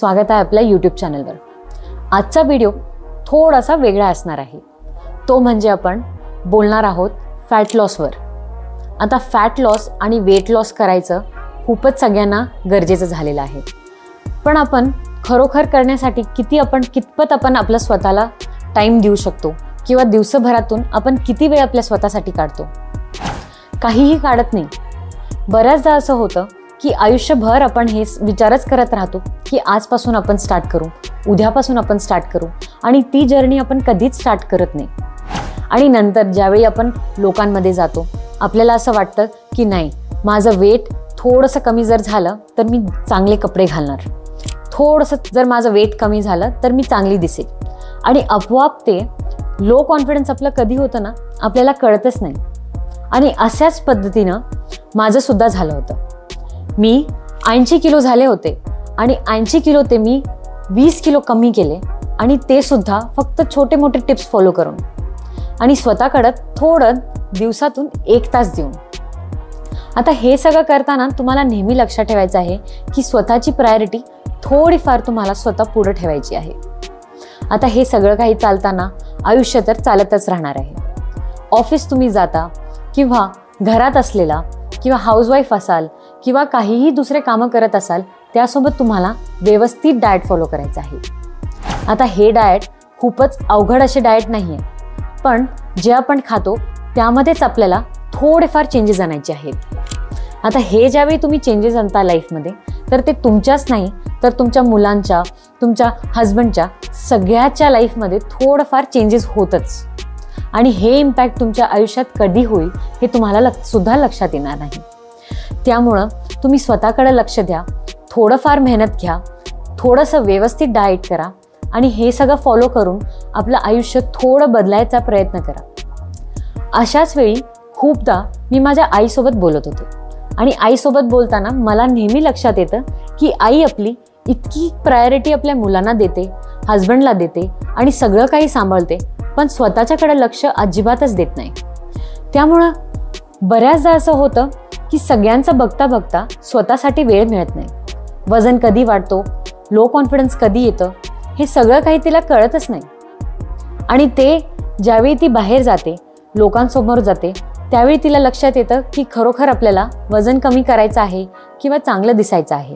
स्वागत आहे आपल्या YouTube चॅनलवर। आजचा व्हिडिओ थोडासा वेगळा असणार आहे। तो म्हणजे आपण बोलणार आहोत फॅट लॉसवर। आता फॅट लॉस आणि वेट लॉस करायचं खूपच सगळ्यांना गरजेचं झालेलं आहे। पण आपण खरोखर करण्यासाठी कितपत आपण आपल्या स्वतःला टाइम देऊ शकतो किंवा दिवसभरातून आपण किती वेळ आपल्या स्वतःसाठी काढतो? काहीही काढत नाही। बऱ्याचदा असं होतं की आयुष्यभर आपण हे विचारच करत राहतो की आजपासून आपण स्टार्ट करू, उद्यापासून आपण स्टार्ट करू, आणि ती जर्नी आपण कधीच स्टार्ट करत नाही। आणि नंतर ज्यावेळी आपण लोकांमध्ये जातो आपल्याला असं वाटतं की नाही, माझं वेट थोडंसं कमी जर झालं तर मी चांगले कपडे घालणार, थोडंसं जर माझं वेट कमी झालं तर मी चांगली दिसेल, आणि आपोआप ते लो कॉन्फिडन्स आपलं कधी होतं ना आपल्याला कळतच नाही। आणि अशाच पद्धतीनं माझं सुद्धा झालं होतं। मी 80 किलो झाले होते आणि 80 किलो ते मी 20 किलो कमी केले, आणि ते सुद्धा फक्त छोटे मोठे टिप्स फॉलो करून आणि स्वतःकडे थोडं दिवसातून 1 तास देऊन। आता हे सगळं करताना तुम्हाला नेहमी लक्षात ठेवायचं आहे की स्वतःची प्रायोरिटी थोडीफार तुम्हाला स्वतः पुढे ठेवायची आहे। आता हे सगळं काही चालताना आयुष्य तर चालतच राहणार आहे। ऑफिस तुम्ही जाता किंवा घरात असलेला किंवा हाऊसवाईफ असाल किंवा काहीही दुसरे कामं करत असाल, त्यासोबत तुम्हाला व्यवस्थित डाएट फॉलो करायचं आहे। आता हे डाएट खूपच अवघड असे डाएट नाही आहे, पण जे आपण खातो त्यामध्येच आपल्याला थोडेफार चेंजेस आणायचे आहेत। आता हे ज्यावेळी तुम्ही चेंजेस आणता लाईफमध्ये, तर ते तुमच्याच नाही तर तुमच्या मुलांच्या, तुमच्या हस्बंडच्या, सगळ्याच्या लाईफमध्ये थोडंफार चेंजेस होतच, आणि हे इम्पॅक्ट तुमच्या आयुष्यात कधी होईल हे तुम्हाला सुद्धा लक्षात येणार नाही। त्यामुळं तुम्ही स्वतःकडे लक्ष द्या, थोडंफार मेहनत घ्या, थोडंसं व्यवस्थित डाएट करा, आणि हे सगळं फॉलो करून आपलं आयुष्य थोडं बदलायचा प्रयत्न करा। अशाच वेळी खूपदा मी माझ्या आईसोबत बोलत होते, आणि आईसोबत बोलताना मला नेहमी लक्षात येतं की आई आपली इतकी प्रायोरिटी आपल्या मुलांना देते, हस्बंडला देते, आणि सगळं काही सांभाळते, पण स्वतःच्याकडे लक्ष अजिबातच देत नाही। त्यामुळं बऱ्याचदा असं होतं की सगळ्यांचं बघता बघता स्वतःसाठी वेळ मिळत नाही। वजन कधी वाढतो, लो कॉन्फिडन्स कधी येतं, हे सगळं काही तिला कळतच नाही। आणि ते ज्यावेळी ती बाहेर जाते, लोकांसमोर जाते, त्यावेळी तिला लक्षात येतं की खरोखर आपल्याला वजन कमी करायचं आहे किंवा चांगलं दिसायचं आहे।